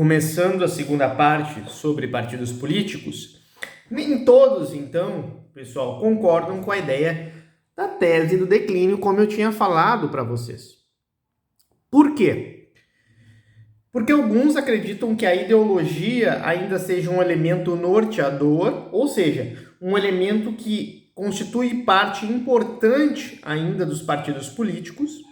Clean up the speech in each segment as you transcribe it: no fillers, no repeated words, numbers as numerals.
começando a segunda parte sobre partidos políticos. Nem todos, então, pessoal, concordam com a ideia da tese do declínio, como eu tinha falado para vocês. Por quê? Porque alguns acreditam que a ideologia ainda seja um elemento norteador, ou seja, um elemento que constitui parte importante ainda dos partidos políticos.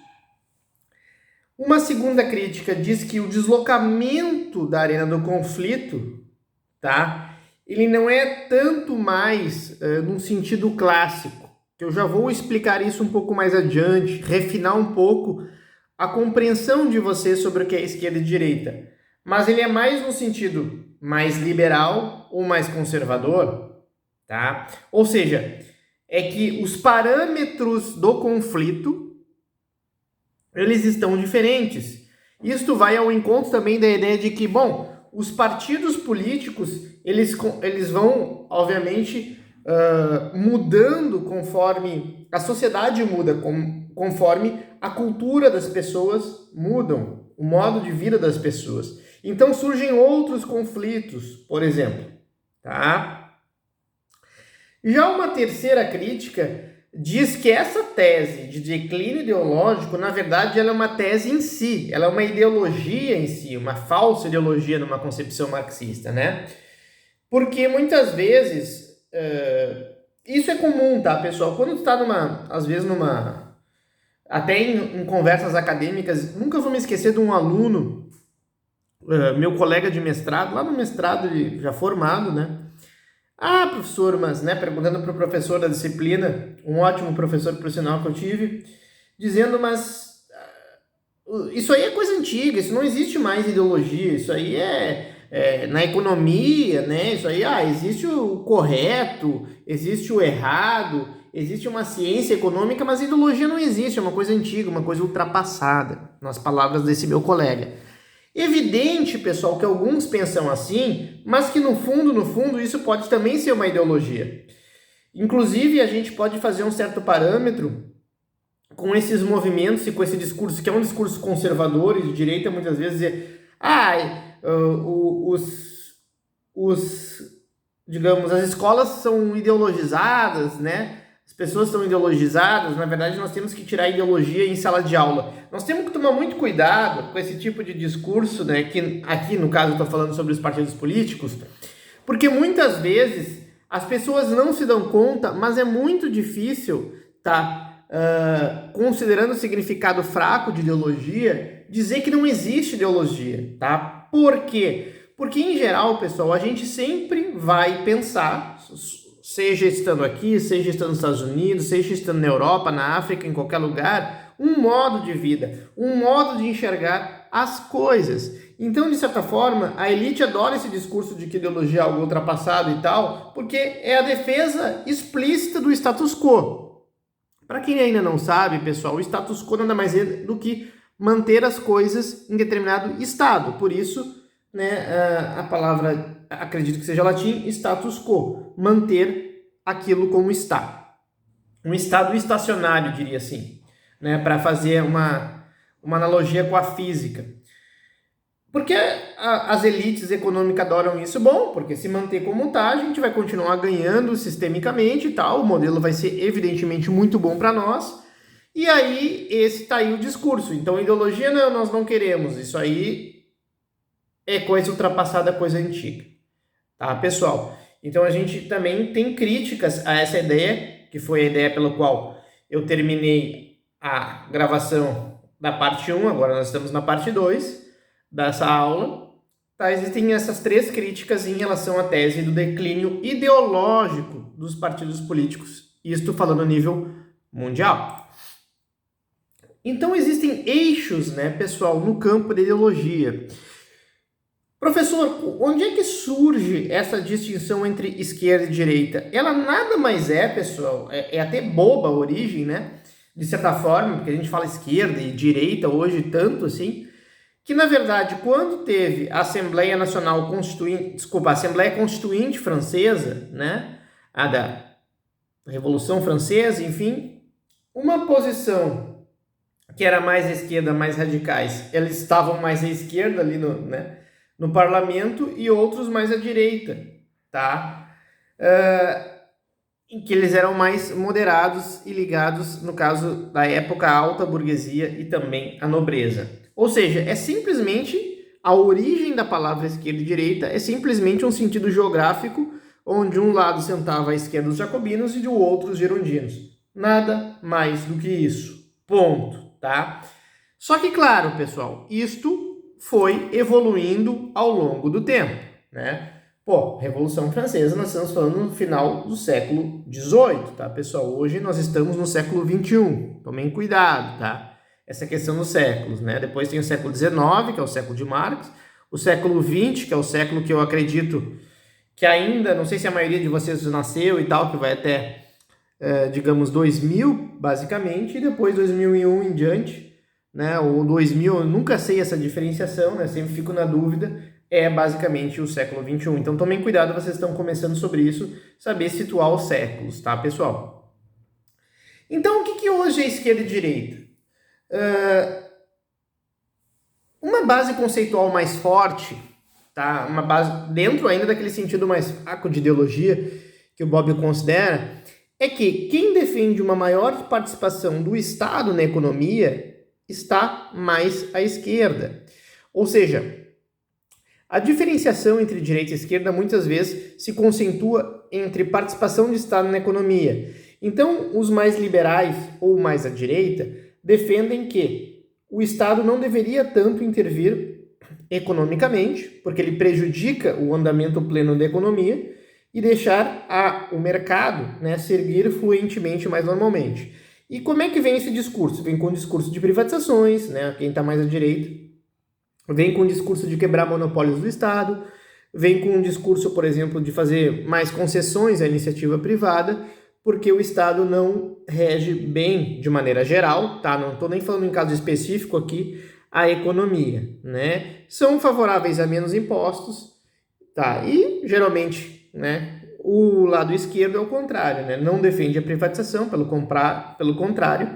Uma segunda crítica diz que o deslocamento da arena do conflito, tá? Ele não é tanto mais num sentido clássico, que eu já vou explicar isso um pouco mais adiante, refinar um pouco a compreensão de vocês sobre o que é esquerda e direita. Mas ele é mais no sentido mais liberal ou mais conservador, tá? Ou seja, é que os parâmetros do conflito eles estão diferentes. Isto vai ao encontro também da ideia de que, bom, os partidos políticos, eles vão, obviamente, mudando conforme a sociedade muda, conforme a cultura das pessoas mudam, o modo de vida das pessoas. Então surgem outros conflitos, por exemplo, tá? Já uma terceira crítica diz que essa tese de declínio ideológico, na verdade, ela é uma tese em si, ela é uma ideologia em si, uma falsa ideologia numa concepção marxista, né? Porque muitas vezes, isso é comum, tá, pessoal? Quando tu tá às vezes até em conversas acadêmicas, nunca vou me esquecer de um aluno, meu colega de mestrado, lá no mestrado ele já formado, né? Ah, professor, mas, né, perguntando para o professor da disciplina, um ótimo professor por sinal que eu tive, dizendo, mas isso aí é coisa antiga, isso não existe mais ideologia, isso aí é na economia, né, isso aí, existe o correto, existe o errado, existe uma ciência econômica, mas ideologia não existe, é uma coisa antiga, uma coisa ultrapassada, nas palavras desse meu colega. Evidente, pessoal, que alguns pensam assim, mas que no fundo, isso pode também ser uma ideologia. Inclusive, a gente pode fazer um certo parâmetro com esses movimentos e com esse discurso, que é um discurso conservador e de direita, muitas vezes, dizer, digamos, as escolas são ideologizadas, né? As pessoas são ideologizadas, na verdade nós temos que tirar a ideologia em sala de aula. Nós temos que tomar muito cuidado com esse tipo de discurso, né, que aqui no caso eu estou falando sobre os partidos políticos, porque muitas vezes as pessoas não se dão conta, mas é muito difícil, tá, considerando o significado fraco de ideologia, dizer que não existe ideologia, tá? Por quê? Porque em geral, pessoal, a gente sempre vai pensar, seja estando aqui, seja estando nos Estados Unidos, seja estando na Europa, na África, em qualquer lugar, um modo de vida, um modo de enxergar as coisas. Então, de certa forma, a elite adora esse discurso de que ideologia é algo ultrapassado e tal, porque é a defesa explícita do status quo. Para quem ainda não sabe, pessoal, o status quo nada mais é do que manter as coisas em determinado estado. Por isso, né, a palavra, acredito que seja latim, status quo, manter aquilo como está. Um estado estacionário, diria assim, né, para fazer uma analogia com a física. Porque as elites econômicas adoram isso, bom, porque se manter como está, a gente vai continuar ganhando sistemicamente e tal, o modelo vai ser evidentemente muito bom para nós, e aí esse está aí o discurso. Então ideologia não, nós não queremos, isso aí é coisa ultrapassada, coisa antiga, tá, pessoal? Então a gente também tem críticas a essa ideia, que foi a ideia pela qual eu terminei a gravação da parte 1, agora nós estamos na parte 2 dessa aula. Tá? Existem essas três críticas em relação à tese do declínio ideológico dos partidos políticos, isto falando a nível mundial. Então existem eixos, né, pessoal, no campo da ideologia. Professor, onde é que surge essa distinção entre esquerda e direita? Ela nada mais é, pessoal, é até boba a origem, né? De certa forma, porque a gente fala esquerda e direita hoje tanto assim, que na verdade quando teve a Assembleia Nacional Constituinte, a Assembleia Constituinte Francesa, né? A da Revolução Francesa, enfim, uma posição que era mais à esquerda, mais radicais, eles estavam mais à esquerda ali no parlamento e outros mais à direita, tá? Em que eles eram mais moderados e ligados, no caso da época, à alta burguesia e também à nobreza. Ou seja, é simplesmente a origem da palavra esquerda e direita é simplesmente um sentido geográfico, onde um lado sentava à esquerda os jacobinos e do outro os girondinos. Nada mais do que isso. Ponto, tá? Só que, claro, pessoal, isto foi evoluindo ao longo do tempo, né? Pô, Revolução Francesa, nós estamos falando no final do século XVIII, tá, pessoal? Hoje nós estamos no século XXI. Tomem cuidado, tá? Essa questão dos séculos, né? Depois tem o século XIX, que é o século de Marx, o século XX, que é o século que eu acredito que ainda, não sei se a maioria de vocês nasceu e tal, que vai até, digamos, 2000, basicamente, e depois 2001 em diante, né? Ou 2000, eu nunca sei essa diferenciação, né? Sempre fico na dúvida, é basicamente o século XXI. Então tomem cuidado, vocês estão começando sobre isso, saber situar os séculos, tá, pessoal? Então, o que hoje é esquerda e direita? Uma base conceitual mais forte, tá? Uma base dentro ainda daquele sentido mais fraco de ideologia que o Bob considera, é que quem defende uma maior participação do Estado na economia está mais à esquerda. Ou seja, a diferenciação entre direita e esquerda muitas vezes se concentra entre participação do Estado na economia. Então, os mais liberais ou mais à direita defendem que o Estado não deveria tanto intervir economicamente, porque ele prejudica o andamento pleno da economia, e deixar o mercado, né, seguir fluentemente mais normalmente. E como é que vem esse discurso? Vem com o discurso de privatizações, né, quem está mais à direita, vem com o discurso de quebrar monopólios do Estado, vem com um discurso, por exemplo, de fazer mais concessões à iniciativa privada, porque o Estado não rege bem, de maneira geral, tá? Não estou nem falando em caso específico aqui, a economia, né? São favoráveis a menos impostos, tá? E, geralmente, né, o lado esquerdo é o contrário, né? Não defende a privatização, pelo contrário,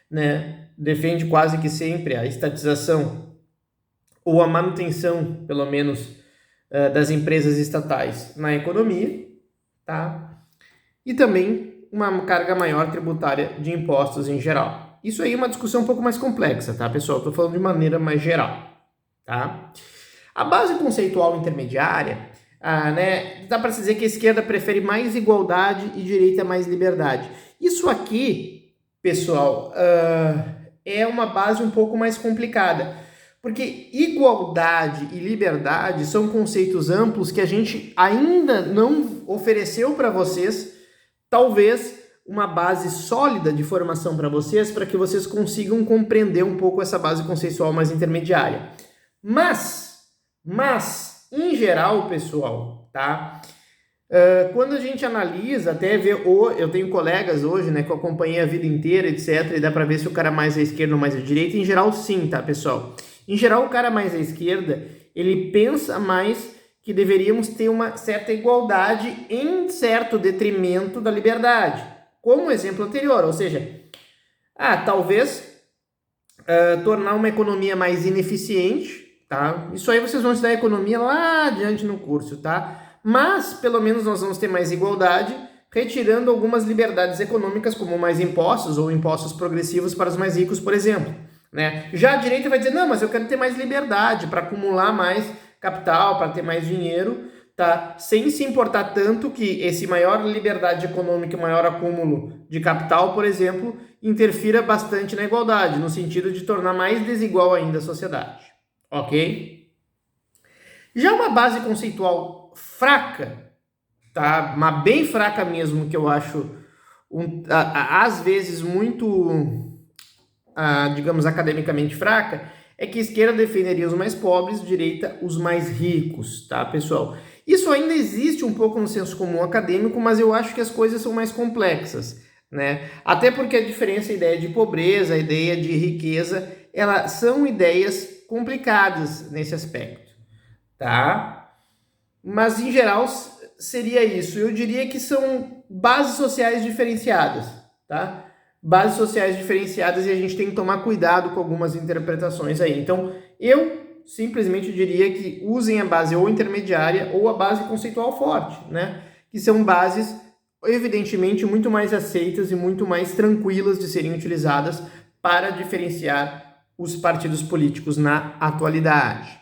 né? Defende quase que sempre a estatização ou a manutenção, pelo menos, das empresas estatais na economia, tá? E também uma carga maior tributária de impostos em geral. Isso aí é uma discussão um pouco mais complexa, tá, pessoal? Estou falando de maneira mais geral, tá? A base conceitual intermediária, né, dá para dizer que a esquerda prefere mais igualdade e direita mais liberdade. Isso aqui, pessoal, é uma base um pouco mais complicada, porque igualdade e liberdade são conceitos amplos que a gente ainda não ofereceu para vocês, talvez uma base sólida de formação para vocês, para que vocês consigam compreender um pouco essa base conceitual mais intermediária. Mas, em geral, pessoal, tá? Quando a gente analisa, até ver, eu tenho colegas hoje, né, que eu acompanhei a vida inteira, etc, e dá para ver se o cara é mais à esquerda ou mais à direita. Em geral, sim, tá, pessoal? Em geral, o cara mais à esquerda, ele pensa mais que deveríamos ter uma certa igualdade em certo detrimento da liberdade, como o exemplo anterior, ou seja, talvez tornar uma economia mais ineficiente, tá? Isso aí vocês vão estudar economia lá adiante no curso, tá? Mas, pelo menos, nós vamos ter mais igualdade, retirando algumas liberdades econômicas, como mais impostos ou impostos progressivos para os mais ricos, por exemplo, né? Já a direita vai dizer, não, mas eu quero ter mais liberdade para acumular mais capital, para ter mais dinheiro, tá? Sem se importar tanto que esse maior liberdade econômica e maior acúmulo de capital, por exemplo, interfira bastante na igualdade, no sentido de tornar mais desigual ainda a sociedade, ok? Já uma base conceitual fraca, tá? Uma bem fraca mesmo, que eu acho, às vezes, muito, digamos, academicamente fraca, é que a esquerda defenderia os mais pobres, direita os mais ricos, tá, pessoal? Isso ainda existe um pouco no senso comum acadêmico, mas eu acho que as coisas são mais complexas, né? Até porque a diferença, a ideia de pobreza, a ideia de riqueza, elas são ideias complicadas nesse aspecto, tá? Mas, em geral, seria isso. Eu diria que são bases sociais diferenciadas, tá? Bases sociais diferenciadas, e a gente tem que tomar cuidado com algumas interpretações aí. Então, eu simplesmente diria que usem a base ou intermediária ou a base conceitual forte, né? Que são bases, evidentemente, muito mais aceitas e muito mais tranquilas de serem utilizadas para diferenciar os partidos políticos na atualidade.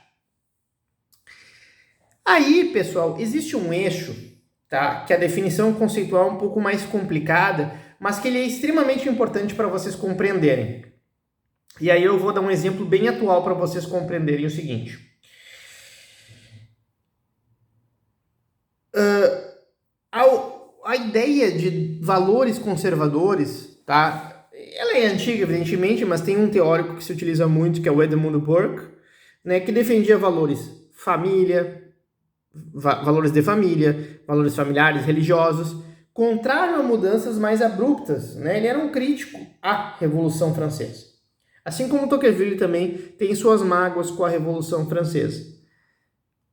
Aí, pessoal, existe um eixo, tá? Que a definição conceitual é um pouco mais complicada, mas que ele é extremamente importante para vocês compreenderem. E aí eu vou dar um exemplo bem atual para vocês compreenderem o seguinte. A ideia de valores conservadores, tá? Ela é antiga, evidentemente, mas tem um teórico que se utiliza muito, que é o Edmund Burke, né? Que defendia valores valores de família, valores familiares, religiosos, contrário a mudanças mais abruptas, né? Ele era um crítico à Revolução Francesa. Assim como Tocqueville também tem suas mágoas com a Revolução Francesa.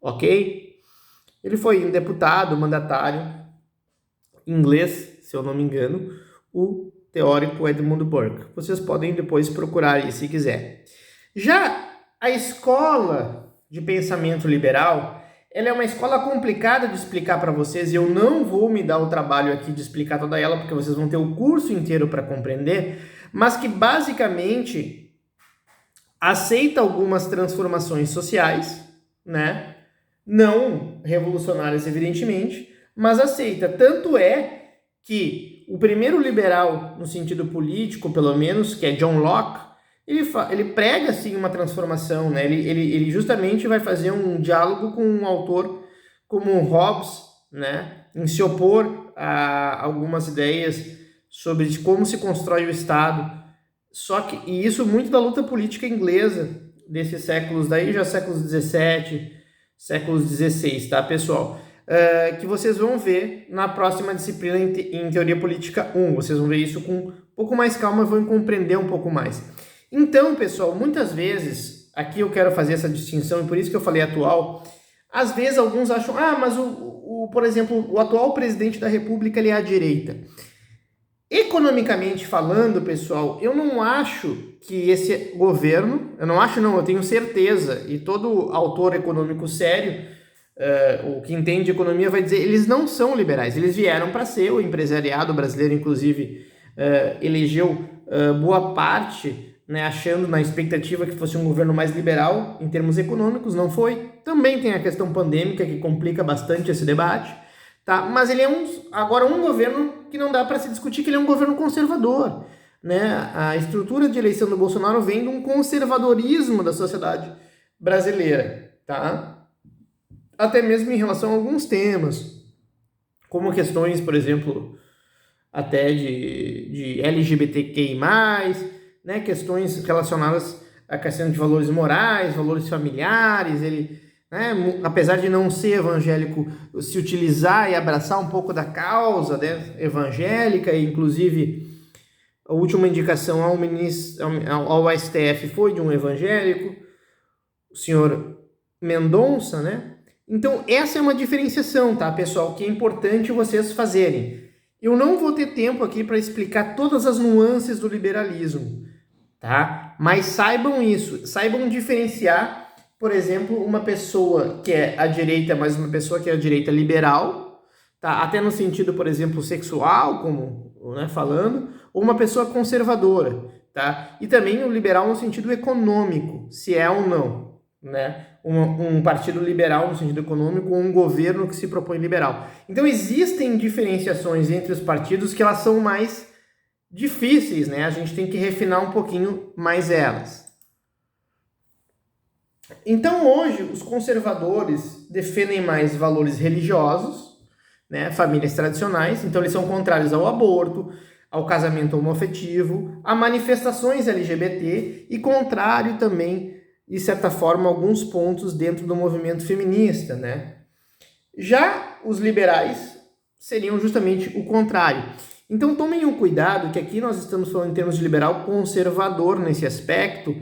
Ok? Ele foi um deputado, mandatário inglês, se eu não me engano, o teórico Edmund Burke. Vocês podem depois procurar aí se quiser. Já a escola de pensamento liberal, ela é uma escola complicada de explicar para vocês e eu não vou me dar o trabalho aqui de explicar toda ela, porque vocês vão ter o curso inteiro para compreender, mas que basicamente aceita algumas transformações sociais, né? Não revolucionárias, evidentemente, mas aceita. Tanto é que o primeiro liberal, no sentido político, pelo menos, que é John Locke, ele prega, assim, uma transformação, né? Ele justamente vai fazer um diálogo com um autor como Hobbes, né? Em se opor a algumas ideias sobre como se constrói o Estado. Só que, e isso muito da luta política inglesa, desses séculos daí, já séculos 17, séculos 16, tá, pessoal? Que vocês vão ver na próxima disciplina em Teoria Política 1. Vocês vão ver isso com um pouco mais calma e vão compreender um pouco mais. Então, pessoal, muitas vezes, aqui eu quero fazer essa distinção, e por isso que eu falei atual, às vezes alguns acham, mas por exemplo, o atual presidente da República, ele é à direita. Economicamente falando, pessoal, eu não acho que esse governo, eu tenho certeza, e todo autor econômico sério, o que entende de economia vai dizer, eles não são liberais, eles vieram para ser, o empresariado brasileiro, inclusive, elegeu boa parte, né, achando na expectativa que fosse um governo mais liberal em termos econômicos, não foi. Também tem a questão pandêmica que complica bastante esse debate, tá? Mas ele é agora um governo que não dá para se discutir que ele é um governo conservador, né? A estrutura de eleição do Bolsonaro vem de um conservadorismo da sociedade brasileira, tá? Até mesmo em relação a alguns temas, como questões, por exemplo, até de LGBTQI+, né? Questões relacionadas à questão de valores morais, valores familiares, ele, né, apesar de não ser evangélico, se utilizar e abraçar um pouco da causa, né, evangélica, e inclusive a última indicação ao STF foi de um evangélico, o senhor Mendonça, né? Então essa é uma diferenciação, tá, pessoal, que é importante vocês fazerem. Eu não vou ter tempo aqui para explicar todas as nuances do liberalismo, tá? Mas saibam isso, saibam diferenciar, por exemplo, uma pessoa que é à direita, mas uma pessoa que é à direita liberal, tá? Até no sentido, por exemplo, sexual, como, né, falando, ou uma pessoa conservadora, tá? E também o liberal no sentido econômico, se é ou não, né? Um partido liberal no sentido econômico ou um governo que se propõe liberal. Então existem diferenciações entre os partidos que elas são mais difíceis, né? A gente tem que refinar um pouquinho mais elas. Então hoje os conservadores defendem mais valores religiosos, né? Famílias tradicionais, então eles são contrários ao aborto, ao casamento homoafetivo, a manifestações LGBT e contrário também, de certa forma, alguns pontos dentro do movimento feminista, né? Já os liberais seriam justamente o contrário. Então tomem um cuidado que aqui nós estamos falando em termos de liberal conservador nesse aspecto,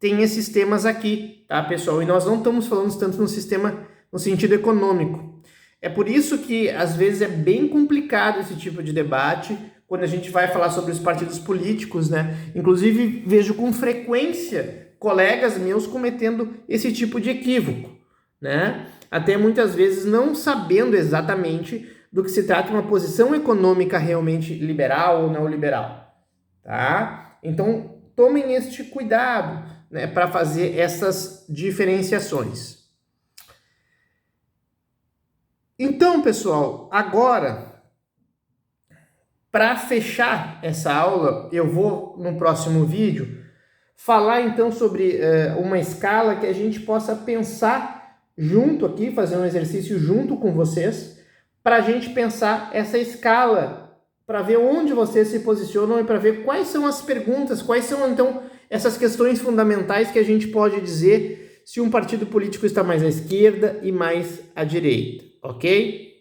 tem esses temas aqui, tá, pessoal? E nós não estamos falando tanto no sentido econômico. É por isso que às vezes é bem complicado esse tipo de debate quando a gente vai falar sobre os partidos políticos, né? Inclusive vejo com frequência colegas meus cometendo esse tipo de equívoco, né? Até muitas vezes não sabendo exatamente do que se trata uma posição econômica realmente liberal ou não liberal, tá? Então, tomem este cuidado, né, para fazer essas diferenciações. Então, pessoal, agora, para fechar essa aula, eu vou, no próximo vídeo, falar então sobre uma escala que a gente possa pensar junto aqui, fazer um exercício junto com vocês, para a gente pensar essa escala, para ver onde vocês se posicionam e para ver quais são as perguntas, quais são então essas questões fundamentais que a gente pode dizer se um partido político está mais à esquerda e mais à direita, ok?